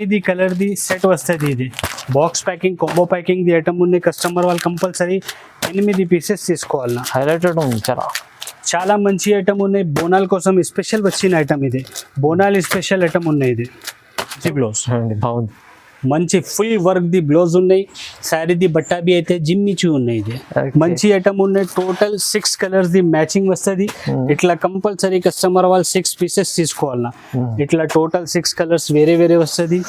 ఇది colour the set వస్తుంది. ఇది box packing combo packing the item ఉంది. కస్టమర్ వాళ్ళు కంపల్సరీ 8 పీసెస్ తీసుకోవాలన్నా. హైలైటెడ్ ఉంది చాలా మంచి ఐటమ్ ఉన్నాయి. బోనాల కోసం స్పెషల్ వచ్చిన ఐటమ్ ఇది. బోనాలు స్పెషల్ ఐటమ్ ఉన్నాయి. ఇది బ్లౌజ్ బాగుంది, మంచి ఫుల్ వర్క్ ది బ్లౌజ్ ఉన్నాయి. శారీ ది బట్టా బి అయితే జిమ్మిచి ఉన్నాయి. ఇది మంచి ఐటమ్ ఉన్నాయి. టోటల్ 6 కలర్స్ ది మ్యాచింగ్ వస్తుంది. ఇట్లా కంపల్సరీ కస్టమర్ వాళ్ళు 6 పీసెస్ తీసుకోవాలన్నా. ఇట్లా టోటల్ 6 కలర్స్ వేరే వేరే వస్తుంది.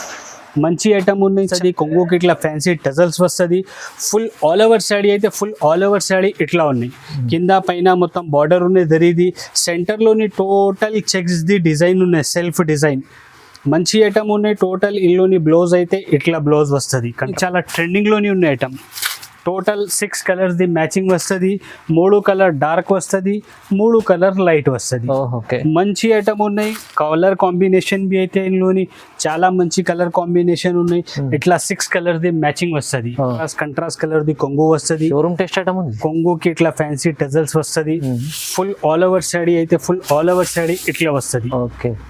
మంచి ఐటమ్ ఉన్నాయి. కొంగుకి ఇట్లా ఫ్యాన్సీ టజల్స్ వస్తుంది. ఫుల్ ఆల్ ఓవర్ శాడీ అయితే ఫుల్ ఆల్ ఓవర్ శాడీ ఇట్లా ఉన్నాయి. కింద పైన మొత్తం బార్డర్ ఉన్నాయి. దరిది సెంటర్లోని టోటల్ చెక్స్ ది డిజైన్ ఉన్నాయి. సెల్ఫ్ డిజైన్ మంచి ఐటమ్ ఉన్నాయి. టోటల్ ఇల్లుని బ్లౌజ్ అయితే ఇట్లా బ్లౌజ్ వస్తుంది. కానీ చాలా ట్రెండింగ్లోని ఉన్న item. Total 6 colours the matching వస్తుంది. 3 కలర్ డార్క్ వస్తుంది, 3 కలర్ లైట్ వస్తుంది. మంచి ఐటమ్ ఉన్నాయి. కలర్ కాంబినేషన్ బి అయితే ఇందులోని చాలా మంచి కలర్ కాంబినేషన్ ఉన్నాయి. ఇట్లా 6 కలర్ ది మ్యాచింగ్ వస్తుంది. కంట్రాస్ట్ కలర్ ది కొంగు వస్తుంది. కొంగుకి ఇట్లా ఫ్యాన్సీ టజల్స్ వస్తుంది. ఫుల్ ఆల్ ఓవర్ శాడీ అయితే ఫుల్ ఆల్ ఓవర్ శాడీ ఇట్లా వస్తుంది.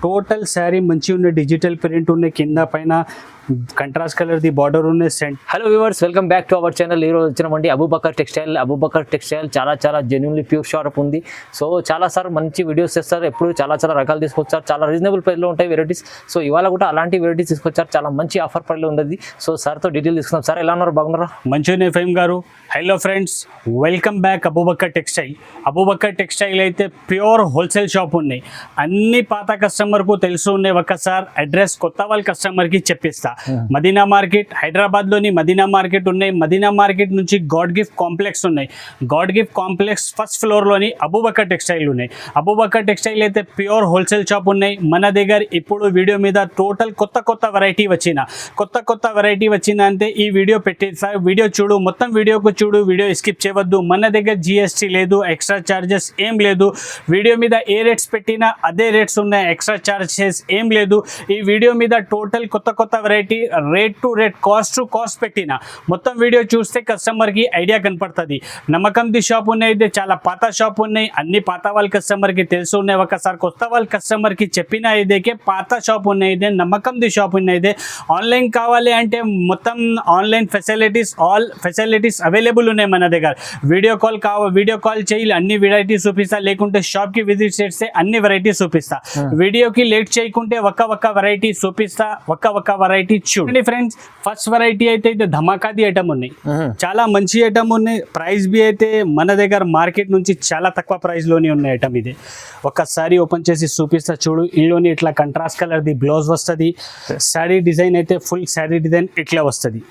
టోటల్ శారీ మంచి ఉన్నాయి. డిజిటల్ ప్రింట్ ఉన్నాయి. కింద పైన కంట్రాస్ట్ కలర్ ది బార్డర్ ఉన్నాయి. Hello viewers, welcome back to our channel. ఈరోజు వచ్చినామండి అబూబకర్ టెక్స్టైల్. అబూబకర్ టెక్స్టైల్ చాలా జెన్యున్లీ ప్యూర్ షాప్ ఉంది. సో చాలా సార్ మంచి వీడియోస్ చేస్తారు. ఎప్పుడు చాలా రకాలు తీసుకొచ్చారు. చాలా రీజనబుల్ ప్రైస్లో ఉంటాయి వెరైటీస్. సో ఇవాళ కూడా అలాంటి వెరైటీస్ తీసుకొచ్చారు. చాలా మంచి ఆఫర్ ప్రైస్లో ఉంది. సో సార్తో డీటెయిల్ తీసుకున్నాం. సార్ ఎలా ఉన్నారు? బాగున్నారా? మంచిగానే ఫైమ్ గారు. Hello friends, welcome back Abu Bakr textile. Abu Bakr textile అయితే ప్యూర్ హోల్సేల్ షాప్ ఉన్నాయి. అన్ని పాత కస్టమర్కు తెలుసు ఉన్నాయి. ఒకసారి అడ్రస్ కొత్త వాళ్ళ కస్టమర్కి చెప్పిస్తా. మదీనా మార్కెట్, హైదరాబాద్లోని మదీనా మార్కెట్ ఉన్నాయి. మదీనా మార్కెట్ నుంచి గాడ్ గిఫ్ట్ కాంప్లెక్స్ ఉన్నాయి. గాడ్ గిఫ్ట్ కాంప్లెక్స్ ఫస్ట్ ఫ్లోర్లోని అబూబకర్ టెక్స్టైల్ ఉన్నాయి. అబూబకర్ టెక్స్టైల్ అయితే ప్యూర్ హోల్సేల్ షాప్ ఉన్నాయి. మన దగ్గర ఇప్పుడు వీడియో మీద టోటల్ కొత్త వెరైటీ వచ్చిన అంటే ఈ వీడియో పెట్టేస్తా. వీడియో చూడు, మొత్తం వీడియోకు చూడు, వీడియో స్కిప్ చేయవద్దు. మన దగ్గర జిఎస్టీ లేదు, ఎక్స్ట్రా చార్జెస్ ఏం లేదు. వీడియో మీద ఏ రేట్స్ పెట్టినా అదే రేట్స్ ఉన్నాయి. ఎక్స్ట్రా చార్జెస్ ఏం లేదు. ఈ వీడియో మీద టోటల్ కొత్త variety rate to rate, cost to cost పెట్టిన మొత్తం వీడియో చూస్తే కస్టమర్కి ఐడియా కనపడుతుంది. నమ్మకం ది షాప్ ఉన్నాయి. చాలా పాత షాప్ ఉన్నాయి. అన్ని పాత వాళ్ళ కస్టమర్కి తెలుసు ఉన్నాయి. ఒకసారి కొత్త వాళ్ళ కస్టమర్కి చెప్పిన ఇదేకే పాత షాప్ ఉన్నాయి. నమ్మకం ది షాప్ ఉన్నాయి. ఆన్లైన్ కావాలి అంటే మొత్తం ఆన్లైన్ ఆల్ ఫెసిలిటీస్ అవైలబుల్ ఉన్నాయి మన దగ్గర. వీడియో కాల్ చేయి, అన్ని వెరైటీస్ చూపిస్తా. లేకుంటే షాప్కి విజిట్ చేస్తే అన్ని వెరైటీస్ చూపిస్తా. వీడియోకి లేట్ చేయకుంటే ఒక్క వెరైటీ చూపిస్తా. ఒక్క వెరైటీ చూడండి ఫ్రెండ్స్. ఫస్ట్ వెరైటీ అయితే ధమాకాది ఐటమ్ ఉన్నాయి. చాలా మంచి ఐటమ్ ఉన్నాయి. ప్రైస్ బి అయితే మన దగ్గర మార్కెట్ నుంచి చాలా తక్కువ ప్రైస్ లోనే ఉన్నాయి ఐటమ్. ఇది ఒక్కసారి ఓపెన్ చేసి చూపిస్తా చూడు. ఇందులోని ఇట్లా కంట్రాస్ట్ కలర్ ది బ్లౌజ్ వస్తుంది. శారీ డిజైన్ అయితే ఫుల్ శారీ డిజైన్ ఇట్లా వస్తుంది.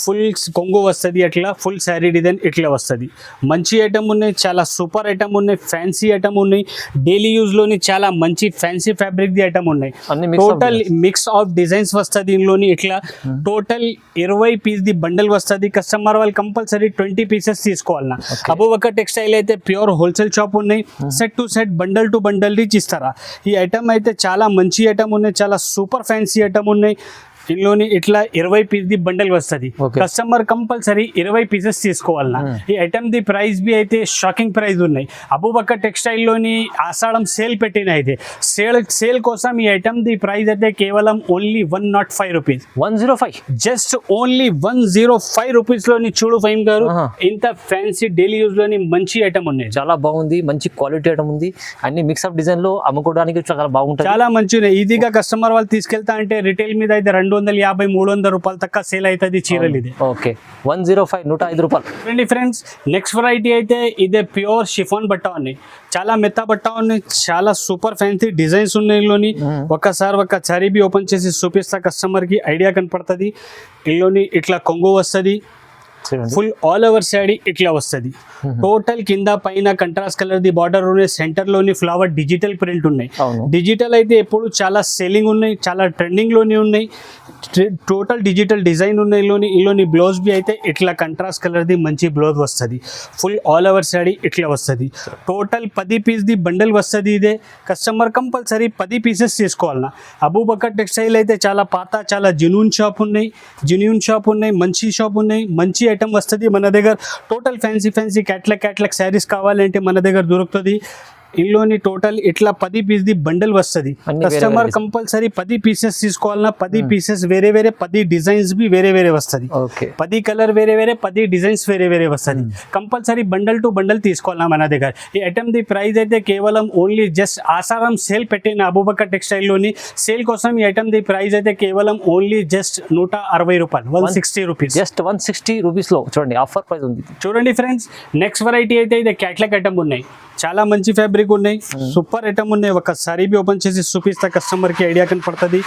ఫుల్ కొంగు వస్తుంది. అట్లా ఫుల్ శారీ డిజైన్ ఇట్లా వస్తుంది. మంచి ఐటమ్ ఉన్నాయి. చాలా సూపర్ ఐటమ్ ఉన్నాయి. ఫ్యాన్సీ ఐటమ్ ఉన్నాయి. డైలీ యూజ్ లోని చాలా మంచి ఫ్యాన్సీ ఫ్యాబ్రిక్ ది ఐటమ్ ఉన్నాయి. టోటల్ మిక్స్ ఆఫ్ డిజైన్స్ వస్తుంది. ఇందులోని ఇట్లా టోటల్ 20 పీస్ ది బండల్ వస్తుంది. కస్టమర్ వాళ్ళు కంపల్సరీ 20 పీసెస్ తీసుకోవాలన్నా. అబూబకర్ టెక్స్టైల్ అయితే ప్యూర్ హోల్సేల్ షాప్ ఉన్నాయి. Set to set, bundle to bundle reach ఇస్తారా. ఈ ఐటమ్ అయితే చాలా మంచి ఐటమ్ ఉన్నాయి. చాలా సూపర్ ఫ్యాన్సీ ఐటమ్ ఉన్నాయి. ఇందులోని ఇట్లా 20 పీస్ ది బండల్ వస్తుంది. కస్టమర్ కంపల్సరీ 20 పీసెస్ తీసుకోవాలన్నా. ఈ ఐటమ్ ది ప్రైస్ బి అయితే షాకింగ్ ప్రైస్ ఉన్నాయి. అబూబకర్ టెక్స్టైల్ లోని ఆషాఢం సేల్ పెట్టిన అయితే సేల్ కోసం ఈ ఐటమ్ ది ప్రైస్ అయితే కేవలం only 105 rupees. 105 just only 105 rupees లోని చూడు ఫైమ్ గారు. ఇంత ఫ్యాన్సీ డైలీ యూజ్ లోని మంచి ఐటమ్ ఉన్నాయి. చాలా బాగుంది. మంచి క్వాలిటీ ఐటమ్ ఉంది. అన్ని మిక్స్అప్ డిజైన్ లో అమ్ముకోవడానికి చాలా బాగుంటుంది. చాలా మంచి ఉన్నాయి. ఈజీగా కస్టమర్ వాళ్ళు తీసుకెళ్తా అంటే రిటైల్ మీద అయితే 250-300 రూపాయలు తక్కువ సేల్ అవుతుంది చీరలు. ఇది 105 105 రూపాయలు. రండి ఫ్రెండ్స్, నెక్స్ట్ వెరైటీ అయితే ఇదే ప్యూర్ షిఫాన్ బట్ట ఉన్నాయి. చాలా మెత్త బట్ట ఉన్నాయి. చాలా సూపర్ ఫ్యాన్సీ డిజైన్స్ ఉన్నాయి. ఇందులోని ఒక్క సారీ బి ఓపెన్ చేసి చూపిస్తా. కస్టమర్ కి ఐడియా కనపడుతుంది. ఇందులోని ఇట్లా కొంగు వస్తుంది. ఫుల్ ఆల్ ఓవర్ శాడీ ఇట్లా వస్తుంది. టోటల్ కింద పైన కంట్రాస్ట్ కలర్ ది బార్డర్ ఉన్నాయి. సెంటర్ లోని ఫ్లవర్ డిజిటల్ ప్రింట్ ఉన్నాయి. డిజిటల్ అయితే ఎప్పుడు చాలా సెల్లింగ్ ఉన్నాయి. చాలా ట్రెండింగ్ లోని ఉన్నాయి. టోటల్ డిజిటల్ డిజైన్ ఉన్నాయి. ఇందులోని బ్లౌజ్ బి అయితే ఇట్లా కంట్రాస్ట్ కలర్ ది మంచి బ్లౌజ్ వస్తుంది. ఫుల్ ఆల్ ఓవర్ శాడీ ఇట్లా వస్తుంది. టోటల్ 10 పీస్ ది బండల్ వస్తుంది. ఇదే కస్టమర్ కంపల్సరీ 10 పీసెస్ తీసుకోవాలన్నా. అబూబకర్ టెక్స్టైల్ అయితే చాలా పాత, చాలా జెన్యూన్ షాప్ ఉన్నాయి. మంచి షాప్ ఉన్నాయి. మంచి ఐటమ్ వస్తుంది మన దగ్గర. టోటల్ ఫ్యాన్సీ క్యాట్లాగ్ శారీస్ కావాలంటే మన దగ్గర దొరుకుతుంది. ఇందులోని టోటల్ ఇట్లా 10 పీస్ ది బండల్ వస్తుంది. అన్ని వేరే కస్టమర్ వేరే కంపల్సరీ 10 పీసెస్ తీసుకోవాలన్నా 10 పీసెస్ వేరే వేరే 10 డిజైన్స్ బి వేరే వేరే వస్తుంది. ఓకే 10 కలర్ వేరే వేరే 10 డిజైన్స్ వేరే వేరే వస్తుంది. కంపల్సరీ బండల్ టు బండల్ తీసుకోవాలన్నా మన దగ్గర. ఈ ఐటమ్ ది ప్రైస్ అయితే కేవలం ఓన్లీ జస్ట్ ఆసారం సేల్ పెట్టిన అబూబకర్ టెక్స్టైల్లోని సేల్ కోసం ఈ ఐటమ్ ది ప్రైస్ అయితే కేవలం ఓన్లీ జస్ట్ 160 రూపాయలు, 160 రూపీస్. జస్ట్ 160 రూపీస్ లో చూడండి ఆఫర్ ప్రైస్ ఉంది. చూడండి ఫ్రెండ్స్, నెక్స్ట్ వెరైటీ అయితే ఇది క్యాట్లాగ్ ఐటమ్ ఉన్నాయి. చాలా మంచి ఫ్యాబ్రిక్ ఉన్నాయి, సూపర్ ఐటమ్ ఉన్నాయి. ఒకసారి బి ఓపెన్ చేసి చూపిస్తా కస్టమర్ కి ఐడియా కనపడుతుంది.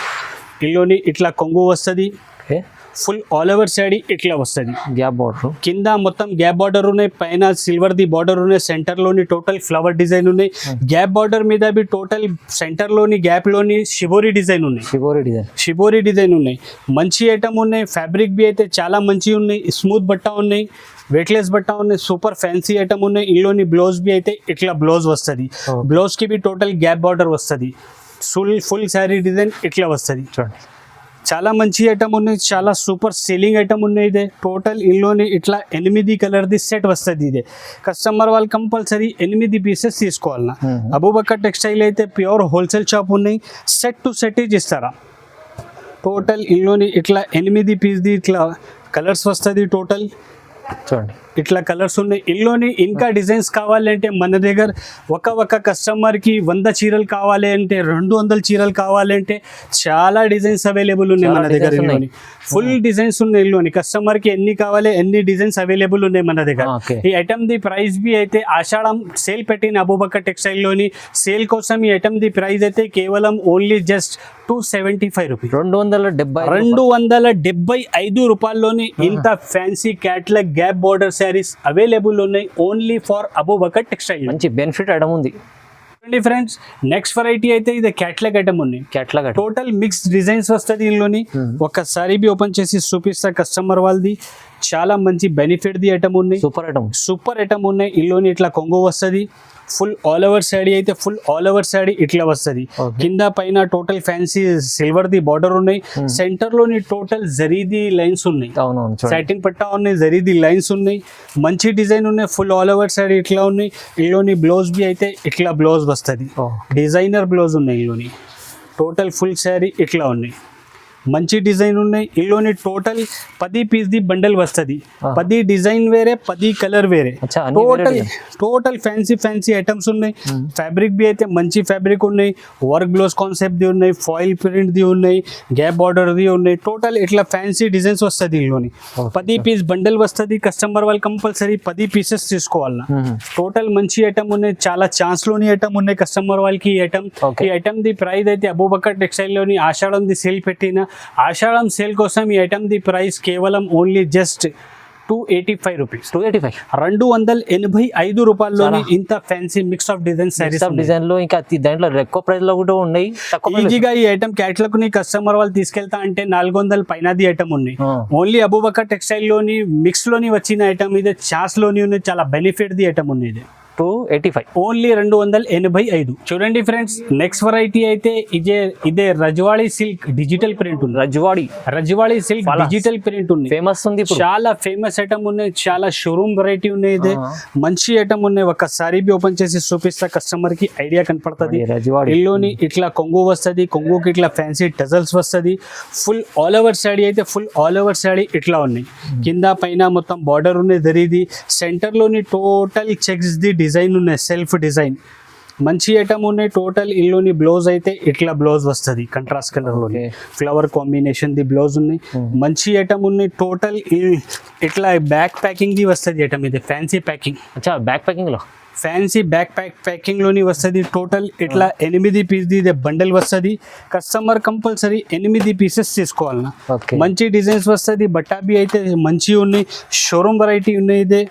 ఇల్లోని ఇట్లా కొంగు వస్తుంది, okay full all over sari ఇట్లా వస్తుంది. గ్యాప్ బార్డర్ కింద మొత్తం గ్యాప్ బార్డర్ ఉన్నాయి, పైన సిల్వర్ ది బార్డర్ ఉన్నాయి, సెంటర్ లోని టోటల్ ఫ్లవర్ డిజైన్ ఉన్నాయి. గ్యాప్ బార్డర్ మీద బి టోటల్ సెంటర్ లోని గ్యాప్ లోని షిబోరి డిజైన్ ఉన్నాయి, షిబోరి డిజైన్ ఉన్నాయి. మంచి ఐటమ్ ఉన్నాయి. ఫ్యాబ్రిక్ బి అయితే చాలా మంచి ఉన్నాయి, స్మూత్ బట్ట ఉన్నాయి, వెయిట్లెస్ బట్ట ఉన్నాయి, సూపర్ ఫ్యాన్సీ ఐటమ్ ఉన్నాయి. ఇందులోని బ్లౌజ్ బి అయితే ఇట్లా బ్లౌజ్ వస్తుంది. బ్లౌజ్ కి బి టోటల్ గ్యాప్ బార్డర్ వస్తుంది. ఫుల్ శారీ డిజైన్ ఇట్లా వస్తుంది. చూడండి చాలా మంచి ఐటమ్ ఉన్నాయి, చాలా సూపర్ సేలింగ్ ఐటమ్ ఉన్నాయి. ఇదే టోటల్ ఇందులోని ఇట్లా 8 కలర్ది సెట్ వస్తుంది. ఇదే కస్టమర్ వాళ్ళు కంపల్సరీ 8 పీసెస్ తీసుకోవాలన్నా. అబూబకర్ టెక్స్టైల్ అయితే ప్యూర్ హోల్సేల్ షాప్ ఉన్నాయి, సెట్ టు సెట్ ఇస్తారా. టోటల్ ఇందులోని ఇట్లా 8 పీస్ది ఇట్లా కలర్స్ వస్తుంది. టోటల్ చూడండి ఇట్లా కలర్స్ ఉన్నాయి. ఇందులోని ఇంకా డిజైన్స్ కావాలంటే మన దగ్గర ఒక కస్టమర్కి 100 చీరలు కావాలి అంటే 200 చీరలు కావాలంటే చాలా డిజైన్స్ అవైలబుల్ ఉన్నాయి మన దగ్గర. ఇందులోని ఫుల్ డిజైన్స్ ఉన్నాయి. ఇందులోని కస్టమర్కి ఎన్ని కావాలి ఎన్ని డిజైన్స్ అవైలబుల్ ఉన్నాయి మన దగ్గర. ఈ ఐటమ్ ది ప్రైస్ బి అయితే ఆషాఢం సేల్ పెట్టిన అబూబకర్ టెక్స్టైల్లోని సేల్ కోసం ఈ ఐటమ్ ది ప్రైస్ అయితే కేవలం ఓన్లీ జస్ట్ 275 రూపీస్, 275 రూపాయల్లోని ఇంత fancy catalogue gap border saris available ఉన్నాయి ఓన్లీ ఫర్ అబూబకర్ టెక్స్టైల్. మంచి బెనిఫిట్ ఐటమ్ ఉంది. ఫ్రెండ్స్ నెక్స్ట్ వెరైటీ అయితే ఇది క్యాట్లాగ్ ఐటమ్ ఉన్నాయి. క్యాట్లాగ్ టోటల్ మిక్స్ డిజైన్స్ వస్తుంది. ఇందులోని ఒకసారి బి ఓపెన్ చేసి చూపిస్తా కస్టమర్ వాళ్ళది. చాలా మంచి బెనిఫిట్ ది ఐటమ్ ఉన్నాయి, సూపర్ ఐటమ్ ఉన్నాయి. ఇందులోని ఇట్లా కొంగు వస్తుంది. ఫుల్ ఆల్ ఓవర్ శాడీ అయితే ఫుల్ ఆల్ ఓవర్ శాడీ ఇట్లా వస్తుంది. కింద పైన total fancy silver the border ఉన్నాయి. సెంటర్ లోని టోటల్ జరీది లైన్స్ ఉన్నాయి, సాటిన్ పట్టా ఉన్నాయి, జరీది లైన్స్ ఉన్నాయి. మంచి డిజైన్ ఉన్నాయి. ఫుల్ ఆల్ ఓవర్ శాడీ ఇట్లా ఉన్నాయి. ఇందులోని బ్లౌజ్ బి అయితే ఇట్లా బ్లౌజ్ వస్తుంది. డిజైనర్ బ్లౌజ్ ఉన్నాయి. ఇందులోని టోటల్ ఫుల్ శారీ ఇట్లా ఉన్నాయి. మంచి డిజైన్ ఉన్నాయి. ఇందులోని టోటల్ 10 పీస్ ది బండల్ వస్తుంది. 10 డిజైన్ వేరే 10 కలర్ వేరే. టోటల్ ఫ్యాన్సీ ఐటమ్స్ ఉన్నాయి. ఫ్యాబ్రిక్ బి అయితే మంచి ఫ్యాబ్రిక్ ఉన్నాయి. వర్క్ గ్లోస్ కాన్సెప్ట్ ది ఉన్నాయి, ఫాయిల్ ప్రింట్ ది ఉన్నాయి, గ్యాప్ బార్డర్ ది ఉన్నాయి. టోటల్ ఇట్లా ఫ్యాన్సీ డిజైన్స్ వస్తుంది. ఇందులోని 10 పీస్ బండల్ వస్తుంది. కస్టమర్ వాళ్ళు కంపల్సరీ 10 పీసెస్ తీసుకోవాలన్నా. టోటల్ మంచి ఐటమ్ ఉన్నాయి, చాలా ఛాన్స్ లోని ఐటమ్ ఉన్నాయి కస్టమర్ వాళ్ళకి. ఈ ఐటమ్ ది ప్రైస్ అయితే అబూబకర్ టెక్స్టైల్ లోని ఆషాఢం ది సేల్ పెట్టిన ఆషాఢం సేల్ కోసం ఈ ఐటమ్ ది ప్రైస్ కేవలం ఓన్లీ జస్ట్ 285 రూపీస్, 285 రూపాయల్లోని ఇంత fancy mix of design saris design లో ఇంకా దాంట్లో ఎక్కువ ప్రైస్ లో కూడా ఉన్నాయి. ఈజీగా ఈ ఐటమ్ క్యాట్లాగ్ ని కస్టమర్ వాళ్ళు తీసుకెళ్తా అంటే 400 పైన ది ఐటమ్ ఉన్నాయి. ఓన్లీ అబూబకర్ టెక్స్టైల్ లోని మిక్స్ లోని వచ్చిన ఐటమ్ ఇది, చాస్ లోని ఉన్నాయి. చాలా బెనిఫిట్ ది ఐటమ్ ఉంది. ఇది 285 ఓన్లీ 285. చూడండి ఫ్రెండ్స్ నెక్స్ట్ వెరైటీ అయితే ఇదే రజవాడి సిల్క్ డిజిటల్ ప్రింట్ ఉంది. రజవాడి సిల్క్ డిజిటల్ ప్రింట్ ఉంది, ఫేమస్ ఉంది. చాలా ఫేమస్ ఐటమ్ ఉన్నాయి. చాలా షోరూమ్ వెరైటీ ఉన్నాయి. ఇదే మంచి ఐటమ్ ఉన్నాయి. ఒకసారి బి ఓపెన్ చేసి చూపిస్తా కస్టమర్ కి ఐడియా కనపడుతుంది. ఇల్లోని ఇట్లా కొంగు వస్తుంది. కొంగుకి ఇట్లా ఫ్యాన్సీ టజల్స్ వస్తుంది. ఫుల్ ఆల్ ఓవర్ శాడీ అయితే ఫుల్ ఆల్ ఓవర్ శాడీ ఇట్లా ఉన్నాయి. కింద పైన మొత్తం బార్డర్ ఉన్నాయి. దరిది సెంటర్ లోని టోటల్ చెక్స్ ది డిజైన్ ఉన్నాయి, సెల్ఫ్ డిజైన్. మంచి ఐటమ్ ఉన్నాయి. టోటల్ ఇందులోని బ్లౌజ్ అయితే ఇట్లా బ్లౌజ్ వస్తుంది. కంట్రాస్ట్ కలర్ లోని ఫ్లవర్ కాంబినేషన్ ది బ్లౌజ్ ఉన్నాయి. మంచి ఐటమ్ ఉన్నాయి. టోటల్ ఇట్లా బ్యాక్ ప్యాకింగ్ ది వస్తుంది ఐటమ్. ఇది ఫ్యాన్సీ ప్యాకింగ్, బ్యాక్ ప్యాకింగ్ లో ఫ్యాన్సీ బ్యాక్ ప్యాకింగ్ లోని వస్తుంది. టోటల్ ఇట్లా 8 పీస్ ది బండల్ వస్తుంది. కస్టమర్ కంపల్సరీ 8 పీసెస్ తీసుకోవాలన్నా. మంచి డిజైన్స్ వస్తుంది. బట్టాబీ అయితే మంచి ఉన్నాయి. షోరూమ్ వెరైటీ ఉన్నాయి. ఇదే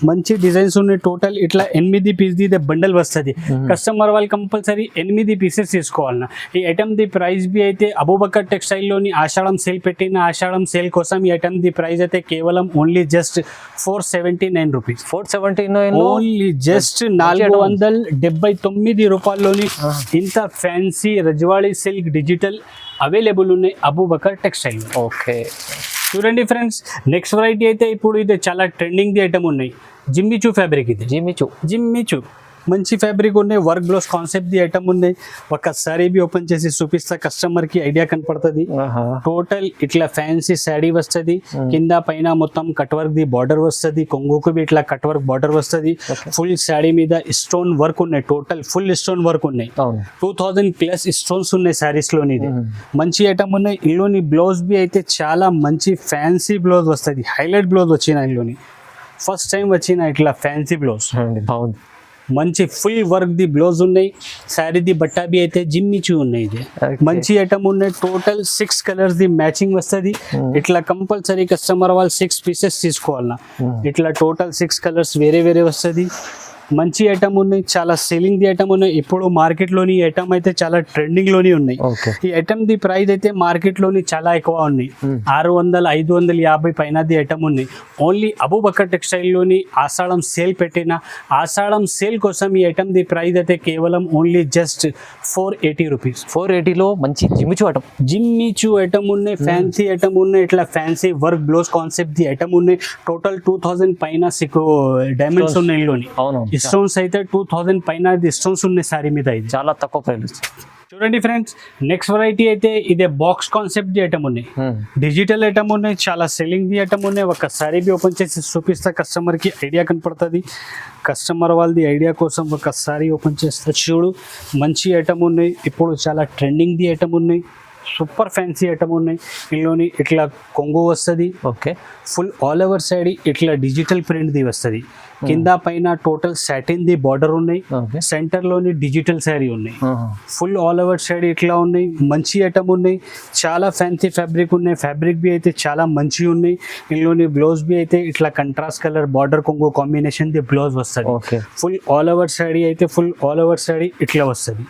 మంచి డిజైన్స్ ఉన్నాయి. టోటల్ ఇట్లా 8 పీస్ ది బండల్ వస్తుంది. కస్టమర్ వాళ్ళు కంపల్సరీ 8 పీసెస్ తీసుకోవాలన్నా. ఈ ఐటమ్ ది ప్రైస్ బి అయితే అబూబకర్ టెక్స్టైల్ లోని ఆషాఢం సేల్ పెట్టిన ఆషాఢం సేల్ కోసం ఈ ఐటమ్ ది ప్రైస్ అయితే కేవలం only just 479 rupees, 479 only just 479 రూపాయల్లోని ఇంత fancy Rajwadi silk digital available ఉన్నాయి అబూబకర్ టెక్స్టైల్. ఓకే చూడండి ఫ్రెండ్స్ నెక్స్ట్ వెరైటీ అయితే ఇప్పుడు ఇది చాలా ట్రెండింగ్ ది ఐటమ్ ఉన్నాయి. Jimmy Choo fabric. ఇది జిమ్మిచూ మంచి ఫ్యాబ్రిక్ ఉన్నాయి, work blouse concept the item ఉన్నాయి. ఒక్కసారి బి ఓపెన్ చేసి చూపిస్తా కస్టమర్ కి ఐడియా కనపడుతుంది. టోటల్ ఇట్లా ఫ్యాన్సీ శారీ వస్తుంది, కింద పైన మొత్తం కట్ వర్క్ ది బార్డర్ వస్తుంది, కొంగుకు బి ఇట్లా కట్ వర్క్ బార్డర్ వస్తుంది. ఫుల్ శారీ మీద స్టోన్ వర్క్ ఉన్నాయి, టోటల్ ఫుల్ స్టోన్ వర్క్ ఉన్నాయి. 2000 ప్లస్ స్టోన్స్ ఉన్నాయి శారీస్ లోని. మంచి ఐటమ్ ఉన్నాయి. ఇందులోని బ్లౌజ్ బి అయితే చాలా మంచి ఫ్యాన్సీ బ్లౌజ్ వస్తుంది, హైలైట్ బ్లౌజ్ వచ్చిన ఇందులోని ఫస్ట్ టైం వచ్చిన ఇట్లా ఫ్యాన్సీ బ్లౌజ్. మంచి ఫుల్ వర్క్ ది బ్లౌజ్ ఉన్నాయి. శారీ ది బట్టా బి అయితే జిమ్మిచూ ఉన్నాయి. ఇది మంచి ఐటమ్ ఉన్నాయి. టోటల్ 6 కలర్స్ ది మ్యాచింగ్ వస్తుంది. ఇట్లా కంపల్సరీ కస్టమర్ వాళ్ళు 6 పీసెస్ తీసుకోవాలన్నా. ఇట్లా టోటల్ 6 కలర్స్ వేరే వేరే వస్తుంది. మంచి ఐటమ్ ఉన్నాయి, చాలా సేలింగ్ ది ఐటమ్ ఉన్నాయి. ఇప్పుడు మార్కెట్ లోని ఐటమ్ అయితే చాలా ట్రెండింగ్ లోని ఉన్నాయి. ఈ ఐటమ్ ది ప్రైస్ అయితే మార్కెట్ లోని చాలా ఎక్కువ ఉన్నాయి. 600 550 పైన ది ఐటమ్ ఉన్నాయి. ఓన్లీ అబూబకర్ టెక్స్టైల్ లోని ఆషాఢం సేల్ పెట్టిన ఆషాఢం సేల్ కోసం ఈ ఐటమ్ ది ప్రైస్ అయితే కేవలం ఓన్లీ జస్ట్ 480 రూపీస్. 480 లో మంచి జిమ్మిచూ ఐటమ్ ఉన్నాయి, ఫ్యాన్సీ ఐటమ్ ఉన్నాయి. ఇట్లా fancy work blouse concept the item ఉన్నాయి. టోటల్ 2000 పైన డైమండ్స్ ఉన్నాయి. ఇందులోని స్టోన్స్ అయితే 2000 పైన స్టోన్స్ ఉన్నాయి సారీ మీద. ఇది చాలా తక్కువ ప్రైస్. చూడండి ఫ్రెండ్స్, నెక్స్ట్ వెరైటీ అయితే ఇదే బాక్స్ కాన్సెప్ట్ ది ఐటమ్ ఉన్నాయి, డిజిటల్ ఐటమ్ ఉన్నాయి, చాలా సెల్లింగ్ ది ఐటమ్ ఉన్నాయి. ఒకసారి బి ఓపెన్ చేసి చూపిస్తా కస్టమర్ కి ఐడియా కనపడుతుంది. కస్టమర్ వాళ్ళది ఐడియా కోసం ఒకసారి ఓపెన్ చేస్తా. చూడు, మంచి ఐటమ్ ఉన్నాయి. ఇప్పుడు చాలా ట్రెండింగ్ ది ఐటమ్ ఉన్నాయి, సూపర్ ఫ్యాన్సీ ఐటమ్ ఉన్నాయి. ఇందులోని ఇట్లా కొంగు వస్తుంది. Okay, full all over side ఇట్లా డిజిటల్ ప్రింట్ ది వస్తుంది. కింద పైన టోటల్ సాటిన్ ది బార్డర్ ఉన్నాయి. సెంటర్ లోని డిజిటల్ శారీ ఉన్నాయి. ఫుల్ ఆల్ ఓవర్ సైడ్ ఇట్లా ఉన్నాయి. మంచి ఐటమ్ ఉన్నాయి, చాలా ఫ్యాన్సీ ఫ్యాబ్రిక్ ఉన్నాయి. ఫ్యాబ్రిక్ బి అయితే చాలా మంచి ఉన్నాయి. ఇందులోని బ్లౌజ్ బి అయితే ఇట్లా కంట్రాస్ట్ కలర్ బార్డర్ కొంగు కాంబినేషన్ ది బ్లౌజ్ వస్తుంది. ఫుల్ ఆల్ ఓవర్ సైడ్ అయితే ఫుల్ ఆల్ ఓవర్ సైడ్ ఇట్లా వస్తుంది.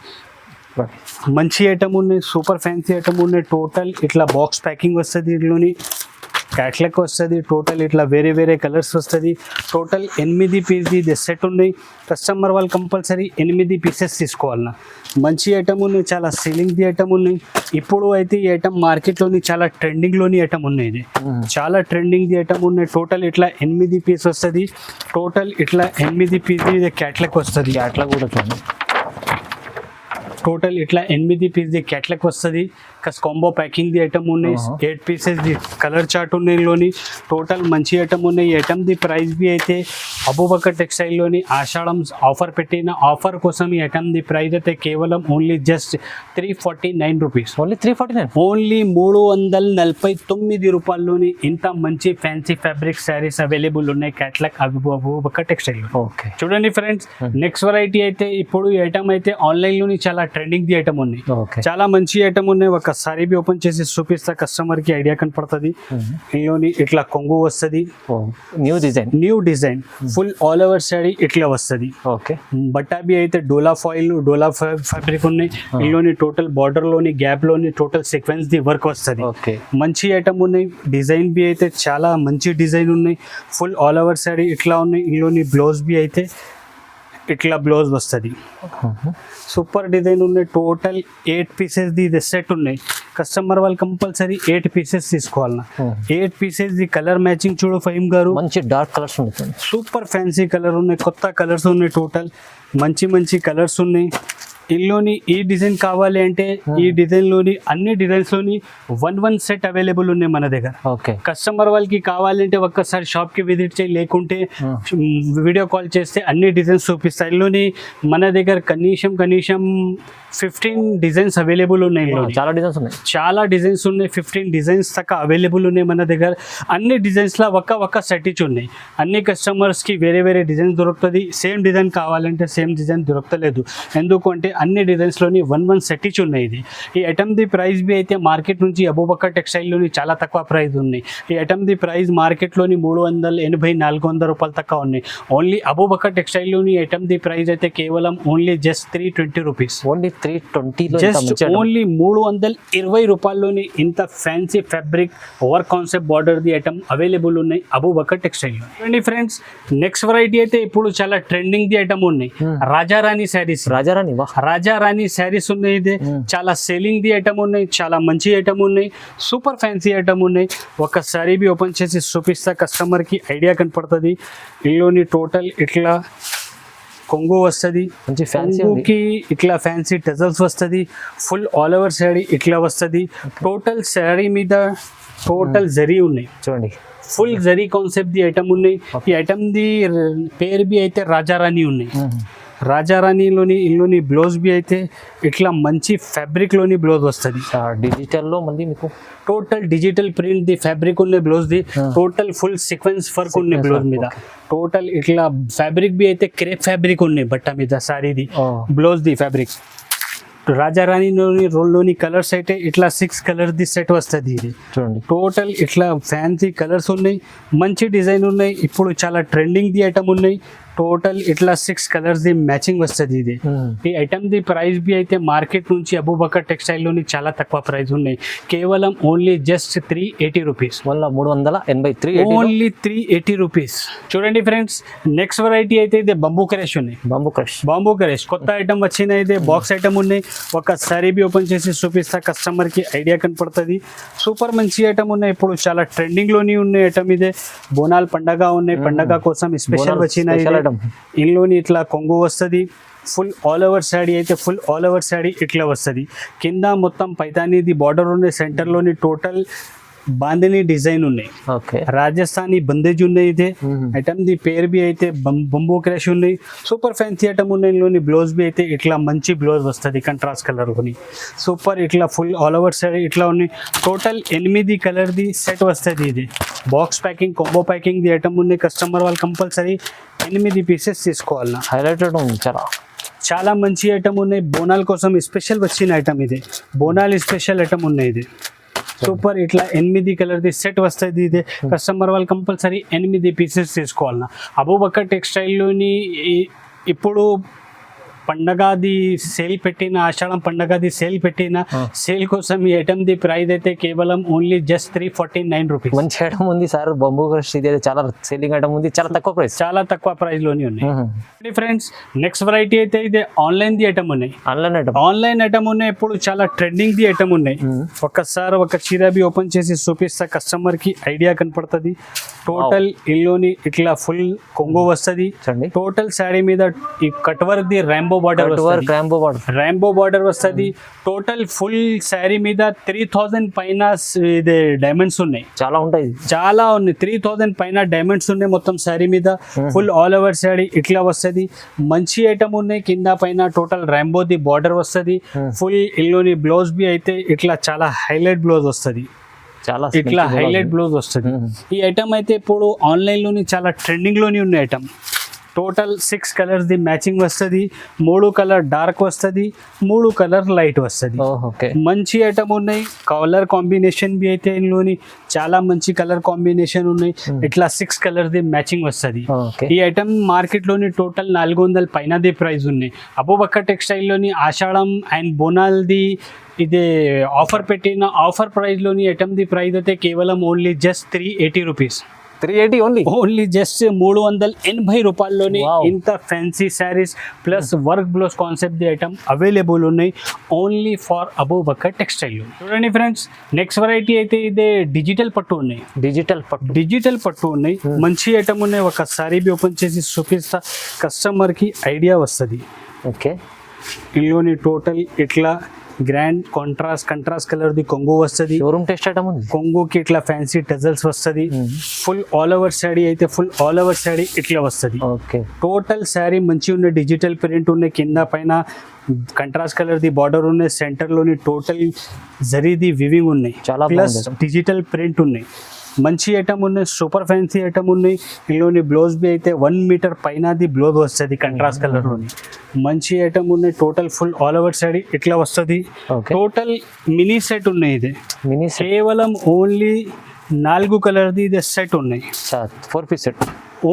మంచి ఐటమ్ ఉన్నాయి, సూపర్ ఫ్యాన్సీ ఐటమ్ ఉన్నాయి. టోటల్ ఇట్లా బాక్స్ ప్యాకింగ్ వస్తుంది. ఇందులోని క్యాట్లాగ్ వస్తుంది. టోటల్ ఇట్లా వేరే వేరే కలర్స్ వస్తుంది. టోటల్ 8 పీస్ సెట్ ఉన్నాయి. కస్టమర్ వాళ్ళు కంపల్సరీ 8 పీసెస్ తీసుకోవాలన్నా. మంచి ఐటమ్ ఉన్నాయి, చాలా సేలింగ్ ది ఐటమ్ ఉన్నాయి. ఇప్పుడు అయితే ఈ ఐటమ్ మార్కెట్లోని చాలా ట్రెండింగ్లోని ఐటమ్ ఉన్నాయి. ఇది చాలా ట్రెండింగ్ ది ఐటమ్ ఉన్నాయి. టోటల్ ఇట్లా 8 పీస్ వస్తుంది. టోటల్ ఇట్లా 8 పీస్ ఇది క్యాట్లాగ్ వస్తుంది. క్యాట్లాగ్ కూడా చూడండి. టోటల్ ఇట్లా 8 పీస్ ది క్యాట్లాగ్ వస్తుంది. కాంబో ప్యాకింగ్ ది ఐటమ్ ఉన్నాయి. 8 పీసెస్ ది కలర్ చార్ట్ ఉన్నాయి. ఇందులోని టోటల్ మంచి ఐటమ్ ఉన్నాయి. ఈ ఐటమ్ ది ప్రైస్ బి అయితే అబూబకర్ టెక్స్టైల్లోని ఆషాఢం ఆఫర్ పెట్టిన ఆఫర్ కోసం ఈ ఐటమ్ ది ప్రైస్ అయితే కేవలం only just 349 rupees. Only 349, only 349 రూపాయల్లోని ఇంత మంచి ఫ్యాన్సీ ఫ్యాబ్రిక్ శారీస్ అవైలబుల్ ఉన్నాయి క్యాట్లాగ్ అబూబకర్ టెక్స్టైల్. ఓకే, చూడండి ఫ్రెండ్స్, నెక్స్ట్ వెరైటీ అయితే ఇప్పుడు ఈ ఐటమ్ అయితే ఆన్లైన్ లోని చాలా ట్రెండింగ్ ది ఐటమ్ ఉన్నాయి. చాలా మంచి ఐటమ్ ఉన్నాయి. ఒకసారి బి ఓపెన్ చేసి చూపిస్తా కస్టమర్ కి ఐడియా కనపడుతుంది. ఇందులోని ఇట్లా కొంగు వస్తుంది. New design full all over sari ఇట్లా వస్తుంది. ఓకే, బట్టా బి అయితే డోలా ఫ్యాబ్రిక్ ఉన్నాయి. ఇందులోని టోటల్ బార్డర్ లోని గ్యాప్ లోని టోటల్ సీక్వెన్స్ ది వర్క్ వస్తుంది. మంచి ఐటమ్ ఉన్నాయి. డిజైన్ బి అయితే చాలా మంచి డిజైన్ ఉన్నాయి. ఫుల్ ఆల్ ఓవర్ శారీ ఇట్లా ఉన్నాయి. ఇందులోని బ్లౌజ్ బి అయితే ఇట్లా బ్లౌజ్ వస్తుంది. సూపర్ డిజైన్ ఉన్నాయి. టోటల్ 8 పీసెస్ ది సెట్ ఉన్నాయి. కస్టమర్ వాళ్ళు కంపల్సరీ 8 పీసెస్ తీసుకోవాలన్నా. 8 పీసెస్ ది కలర్ మ్యాచింగ్ చూడు ఫహీమ్ గారు, మంచి డార్క్ కలర్స్ ఉన్నాయి, సూపర్ ఫ్యాన్సీ కలర్ ఉన్నాయి. కొత్త కలర్స్ ఉన్నాయి. టోటల్ మంచి కలర్స్ ఉన్నాయి. ఇందులోని ఈ డిజైన్ కావాలి అంటే ఈ డిజైన్ లోని అన్ని డిజైన్స్ లోని 1 సెట్ అవైలబుల్ ఉన్నాయి మన దగ్గర. ఓకే, కస్టమర్ వాళ్ళకి కావాలంటే ఒక్కసారి షాప్ కి విజిట్ చేయి, లేకుంటే వీడియో కాల్ చేస్తే అన్ని డిజైన్స్ చూపిస్తాయి. ఇందులోని మన దగ్గర కనీసం 15 డిజైన్స్ అవైలబుల్ ఉన్నాయి. చాలా డిజైన్స్ ఉన్నాయి. 15 డిజైన్స్ దాకా అవైలబుల్ ఉన్నాయి మన దగ్గర. అన్ని డిజైన్స్ లా ఒక్క సెట్ ఇచ్చి ఉన్నాయి. అన్ని కస్టమర్స్ కి వేరే వేరే డిజైన్ దొరుకుతుంది. సేమ్ డిజైన్ కావాలంటే సేమ్ డిజైన్ దొరకలేదు. ఎందుకంటే అన్ని డిజైన్స్ లోని 1 సెట్ ఇచ్చి ఉన్నాయి. ఇది ఈ ఐటమ్ ది ప్రైస్ బి అయితే మార్కెట్ నుంచి అబూబకర్ టెక్స్టైల్ లోని చాలా తక్కువ ప్రైస్ ఉన్నాయి. ఈ ఐటమ్ ది ప్రైస్ మార్కెట్ లోని 380 400 రూపాయలు తక్కువ ఉన్నాయి. ఓన్లీ అబూబకర్ టెక్స్టైల్ లోని ఐటమ్ ది ప్రైస్ అయితే కేవలం only just 320 rupees. Only 320 just only 320 రూపాయల్లోని ఇంత fancy fabric work concept border the item available ఉన్నాయి అబూబకర్ టెక్స్టైల్. చూడండి ఫ్రెండ్స్, నెక్స్ట్ వెరైటీ అయితే ఇప్పుడు చాలా ట్రెండింగ్ ది ఐటమ్ ఉన్నాయి. రాజారాణి శారీస్. రాజారాణి శారీస్ ఉన్నాయి. ఇది చాలా సేలింగ్ ది ఐటమ్ ఉన్నాయి. చాలా మంచి ఐటమ్ ఉన్నాయి. సూపర్ ఫ్యాన్సీ ఐటమ్ ఉన్నాయి. ఒకసారి బి ఓపెన్ చేసి చూపిస్తా కస్టమర్ కి ఐడియా కనపడుతుంది. ఇందులోని టోటల్ ఇట్లా కొంగు వస్తుంది, మంచి ఫ్యాన్సీ ఉంది. కొంగుకి ఇట్లా ఫ్యాన్సీ టజల్స్ వస్తుంది, ఫుల్ ఆల్ ఓవర్ శారీ ఇట్లా వస్తుంది. టోటల్ శారీ మీద టోటల్ జరీ ఉన్నాయి, చూడండి full zari concept the item ఉన్నాయి. ఈ ఐటమ్ ది పేరు బి అయితే రాజారాణి ఉన్నాయి. రాజారాణిలోని ఇల్లుని బ్లౌజ్ బి అయితే ఇట్లా మంచి ఫ్యాబ్రిక్లోని బ్లౌజ్ వస్తుంది. డిజిటల్లో మళ్ళీ మీకు టోటల్ డిజిటల్ ప్రింట్ ది ఫ్యాబ్రిక్ ఉన్న బ్లౌజ్ ది, టోటల్ ఫుల్ సీక్వెన్స్ వర్క్ ఉన్న బ్లౌజ్ మీద. టోటల్ ఇట్లా ఫ్యాబ్రిక్ బి అయితే క్రేప్ ఫ్యాబ్రిక్ ఉన్నాయి బట్ట మీద సారీది బ్లౌజ్ ది ఫ్యాబ్రిక్. రాజారాణిలోని రోల్లోని కలర్స్ అయితే ఇట్లా 6 కలర్ ది సెట్ వస్తుంది. ఇది చూడండి టోటల్ ఇట్లా ఫ్యాన్సీ కలర్స్ ఉన్నాయి, మంచి డిజైన్ ఉన్నాయి, ఇప్పుడు చాలా ట్రెండింగ్ ది ఐటమ్ ఉన్నాయి. టోటల్ ఇట్లా 6 కలర్స్ ది మ్యాచింగ్ వస్తుంది. ఇది ఈ ఐటమ్ ది ప్రైస్ బి అయితే మార్కెట్ నుంచి అబూబకర్ టెక్స్టైల్ లోని చాలా తక్కువ ప్రైస్ ఉన్నాయి, కేవలం ఓన్లీ జస్ట్ 380 రూపీస్. మళ్ళీ 383 ఓన్లీ 380 రూపీస్. చూడండి ఫ్రెండ్స్, నెక్స్ట్ వెరైటీ అయితే ఇది బంబూ క్రష్ ఉన్నాయి. బాంబూ క్రష్ కొత్త ఐటమ్ వచ్చిన అయితే బాక్స్ ఐటమ్ ఉన్నాయి. ఒక సారీ బి ఓపెన్ చేసి చూపిస్తా, కస్టమర్ కి ఐడియా కనపడుతుంది. సూపర్ మంచి ఐటమ్ ఉన్నాయి, ఇప్పుడు చాలా ట్రెండింగ్ లోని ఉన్నాయి ఐటమ్. ఇదే బోనాల్ పండగ ఉన్నాయి, పండగ కోసం స్పెషల్ వచ్చిన ఇందులోని ఇట్లా కొంగు వస్తుంది. ఫుల్ ఆల్ ఓవర్ శాడీ అయితే ఫుల్ ఆల్ ఓవర్ శాడీ ఇట్లా వస్తుంది. కింద మొత్తం పైతానీది బార్డర్ ఉన్నాయి, సెంటర్లోని టోటల్ బాందిని డిజైన్ ఉన్నాయి, రాజస్థానీ బందేజ్ ఉన్నాయి. ఇదే ఐటమ్ ది పేరు బి అయితే బంబూ క్రష్ ఉన్నాయి. సూపర్ ఫ్యాన్సీ ఐటమ్ ఉన్నాయి. ఇందులోని బ్లౌజ్ బి అయితే ఇట్లా మంచి బ్లౌజ్ వస్తుంది, కంట్రాస్ట్ కలర్ కొని సూపర్. ఇట్లా ఫుల్ ఆల్ ఓవర్ శారీ ఇట్లా ఉన్నాయి. టోటల్ 8 కలర్ ది సెట్ వస్తుంది. ఇది box packing, combo packing the item ఉన్నాయి. కస్టమర్ వాళ్ళు కంపల్సరీ 8 పీసెస్ తీసుకోవాలి. హైలైటెడ్ ఉంది, చాలా మంచి ఐటమ్ ఉన్నాయి. బోనాల్ కోసం స్పెషల్ వచ్చిన ఐటమ్ ఇది, బోనాల్ స్పెషల్ ఐటమ్ ఉన్నాయి. ఇది సూపర్. ఇట్లా 8 కలర్ ది సెట్ వస్తుంది. ఇది కస్టమర్ వాళ్ళు కంపల్సరీ 8 పీసెస్ తీసుకోవాలన్నా. అబూబకర్ టెక్స్టైల్లోని ఇప్పుడు పండగది సేల్ పెట్టిన, ఆషాఢం పండగది సేల్ పెట్టిన, సేల్ కోసం ఈ ఐటమ్ ది ప్రైస్ అయితే కేవలం ఓన్లీ జస్ట్ 349 రూపీస్. మంచి ఐటమ్ ఉంది సార్, బంబూ క్రష్ ఇది చాలా సేలింగ్ ఐటమ్ ఉంది, చాలా తక్కువ ప్రైస్, చాలా తక్కువ ప్రైస్ లోనే ఉన్నాయి. ఫ్రెండ్స్, నెక్స్ట్ వెరైటీ అయితే ఇది ఆన్లైన్ ది ఐటమ్ ఉన్నాయి. ఆన్లైన్ ఐటమ్ ఉన్నాయి, ఇప్పుడు చాలా ట్రెండింగ్ ది ఐటమ్ ఉన్నాయి. ఒక్కసారి ఒక చీర బి ఓపెన్ చేసి చూపిస్తా, కస్టమర్ కి ఐడియా కనపడుతుంది. టోటల్ ఇల్లుని ఇట్లా ఫుల్ కొంగు వస్తుంది. టోటల్ శారీ మీద ఈ cut work the Rambo border వస్తుంది. టోటల్ ఫుల్ శారీ మీద 3000 పైన ఇది డైమండ్స్ ఉన్నాయి, చాలా ఉన్నాయి. 3000 పైన డైమండ్స్ ఉన్నాయి మొత్తం శారీ మీద. ఫుల్ ఆల్ ఓవర్ శారీ ఇట్లా వస్తుంది. మంచి ఐటమ్ ఉన్నాయి. కింద పైన టోటల్ ర్యాంబో ది బార్డర్ వస్తుంది. ఫుల్ ఇల్లుని బ్లౌజ్ బి అయితే ఇట్లా చాలా హైలైట్ బ్లౌజ్ వస్తుంది, ఇట్లా హైలైట్ బ్లౌజ్ వస్తుంది. ఈ ఐటమ్ అయితే ఇప్పుడు ఆన్లైన్ లోని చాలా ట్రెండింగ్ లోని ఉన్న item. Total 6 colours the matching వస్తుంది. 3 కలర్ డార్క్ వస్తుంది, 3 కలర్ లైట్ వస్తుంది. మంచి ఐటమ్ ఉన్నాయి. కలర్ కాంబినేషన్ బి అయితే ఇందులోని చాలా మంచి కలర్ కాంబినేషన్ ఉన్నాయి. ఇట్లా 6 కలర్ ది మ్యాచింగ్ వస్తుంది. ఈ ఐటమ్ మార్కెట్ లోని టోటల్ 400 పైన ది ప్రైస్ ఉన్నాయి. అబూబకర్ టెక్స్టైల్ లోని ఆషాఢం అండ్ బోనాల్ ది ఇదే ఆఫర్ పెట్టిన ఆఫర్ ప్రైస్ లోని ఐటమ్ ది ప్రైస్ అయితే కేవలం only just 380 rupees. 380 only just 380 రూపాయల్లోని ఇంత fancy saris plus work blouse concept the item available ఉన్నాయి ఓన్లీ ఫర్ అబూబకర్ టెక్స్టైల్. చూడండి ఫ్రెండ్స్, నెక్స్ట్ వెరైటీ అయితే ఇదే డిజిటల్ పట్టు ఉన్నాయి. డిజిటల్ పట్టు ఉన్నాయి, మంచి ఐటమ్ ఉన్నాయి. ఒక సారీ బి ఓపెన్ చేసి చూపిస్తా, కస్టమర్ కి ఐడియా వస్తుంది. ఇందులోని టోటల్ ఇట్లా గ్రాండ్ కంట్రాస్ట్ కలర్ ది కొంగు వస్తుంది. కొంగుకి ఇట్లా ఫ్యాన్సీ టజల్స్ వస్తుంది. ఫుల్ ఆల్ ఓవర్ శారీ అయితే ఫుల్ ఆల్ ఓవర్ శారీ ఇట్లా వస్తుంది. టోటల్ శారీ మంచి ఉన్నాయి, డిజిటల్ ప్రింట్ ఉన్నాయి. కింద పైన కంట్రాస్ట్ కలర్ ది బార్డర్ ఉన్నాయి. సెంటర్ లోని టోటల్ జరీది వివింగ్ ఉన్నాయి, ప్లస్ డిజిటల్ ప్రింట్ ఉన్నాయి. మంచి ఐటమ్ ఉన్నాయి, సూపర్ ఫ్యాన్సీ ఐటమ్ ఉన్నాయి. ఇందులోని బ్లౌజ్ బి అయితే 1 మీటర్ పైన ది బ్లౌజ్ వస్తుంది కంట్రాస్ట్ కలర్ లోని. మంచి ఐటమ్ ఉన్నాయి. Total full all over sari ఇట్లా వస్తుంది. టోటల్ మినీ సెట్ ఉన్నాయి. ఇది కేవలం ఓన్లీ 4 కలర్ ది ఇది సెట్ ఉన్నాయి. 4 పీస్ సెట్,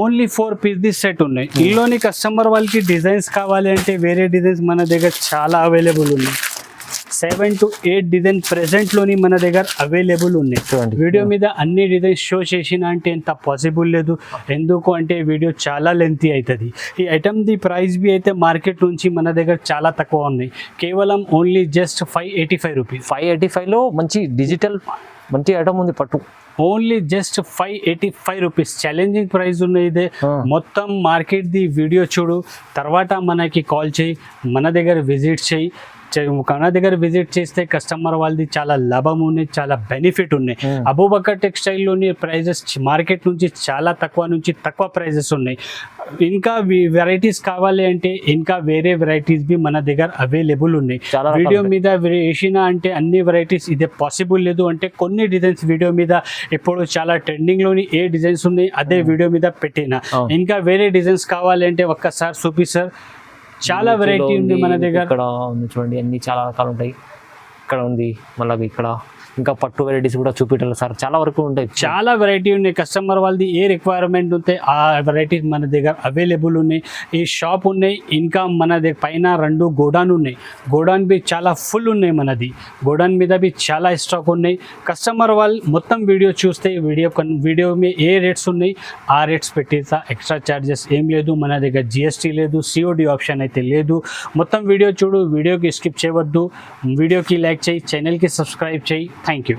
ఓన్లీ 4 పీస్ ది సెట్ ఉన్నాయి. ఇందులోని కస్టమర్ వాళ్ళకి డిజైన్స్ కావాలి అంటే వేరే డిజైన్స్ మన దగ్గర చాలా అవైలబుల్ ఉన్నాయి. 7 to 8 డిజైన్ ప్రెసెంట్ లోని మన దగ్గర అవైలబుల్ ఉన్నాయి. వీడియో మీద అన్ని డిజైన్స్ షో చేసిన అంటే ఎంత పాసిబుల్ లేదు, ఎందుకు అంటే వీడియో చాలా లెంతీ అవుతుంది. ఈ ఐటమ్ ది ప్రైస్ బి అయితే మార్కెట్ నుంచి మన దగ్గర చాలా తక్కువ ఉన్నాయి, కేవలం ఓన్లీ జస్ట్ 585 రూపీస్. 585లో మంచి డిజిటల్ మంచి ఐటమ్ ఉంది. పట్టు only just 585 rupees challenging price ఉన్నాయి ఇదే. Ah. మొత్తం మార్కెట్ ది వీడియో చూడు, తర్వాత మనకి కాల్ చేయి, మన దగ్గర విజిట్ చేయి. మన దగ్గర విజిట్ చేస్తే కస్టమర్ వాళ్ళది చాలా లాభం ఉన్నాయి, చాలా బెనిఫిట్ ఉన్నాయి. అబూబకర్ టెక్స్టైల్లోని ప్రైజెస్ మార్కెట్ నుంచి చాలా తక్కువ ప్రైజెస్ ఉన్నాయి. ఇంకా వెరైటీస్ కావాలి అంటే ఇంకా వేరే వెరైటీస్ బి మన దగ్గర అవైలబుల్ ఉన్నాయి. చాలా రకాలు వీడియో మీద వేసిన అంటే అన్ని వెరైటీస్ ఇదే పాసిబుల్ లేదు అంటే కొన్ని డిజైన్స్ వీడియో మీద ఇప్పుడు చాలా ట్రెండింగ్లోని ఏ డిజైన్స్ ఉన్నాయి అదే వీడియో మీద పెట్టిన. ఇంకా వేరే డిజైన్స్ కావాలి అంటే ఒక్కసారి చూపిస్తారు. చాలా వెరైటీ ఉంది మన దగ్గర. ఇక్కడ ఉంది చూడండి, అన్ని చాలా రకాలు ఉంటాయి. ఇక్కడ ఉంది, మళ్ళీ ఇక్కడ ఇంకా పట్టు వెరైటీస్ కూడా చూపించాలి సార్, చాలా వరకు ఉంటాయి. చాలా వెరైటీ ఉన్నాయి. కస్టమర్ వాళ్ళది ఏ రిక్వైర్మెంట్ ఉంటే ఆ వెరైటీస్ మన దగ్గర అవైలబుల్ ఉన్నాయి. ఈ షాప్ ఉన్నాయి, ఇంకా మన దగ్గర పైన 2 గోడాన్ ఉన్నాయి. గోడాన్ బి చాలా ఫుల్ ఉన్నాయి మనది. గోడాన్ మీద బి చాలా స్టాక్ ఉన్నాయి. కస్టమర్ వాళ్ళు మొత్తం వీడియో చూస్తే వీడియో మీ ఏ రేట్స్ ఉన్నాయి ఆ రేట్స్ పెట్టేసా. ఎక్స్ట్రా ఛార్జెస్ ఏం లేదు మన దగ్గర, జిఎస్టీ లేదు, సిఓడి ఆప్షన్ అయితే లేదు. మొత్తం వీడియో చూడు, వీడియోకి స్కిప్ చేయవద్దు, వీడియోకి లైక్ చేయి, ఛానల్కి సబ్స్క్రైబ్ చేయి. Thank you.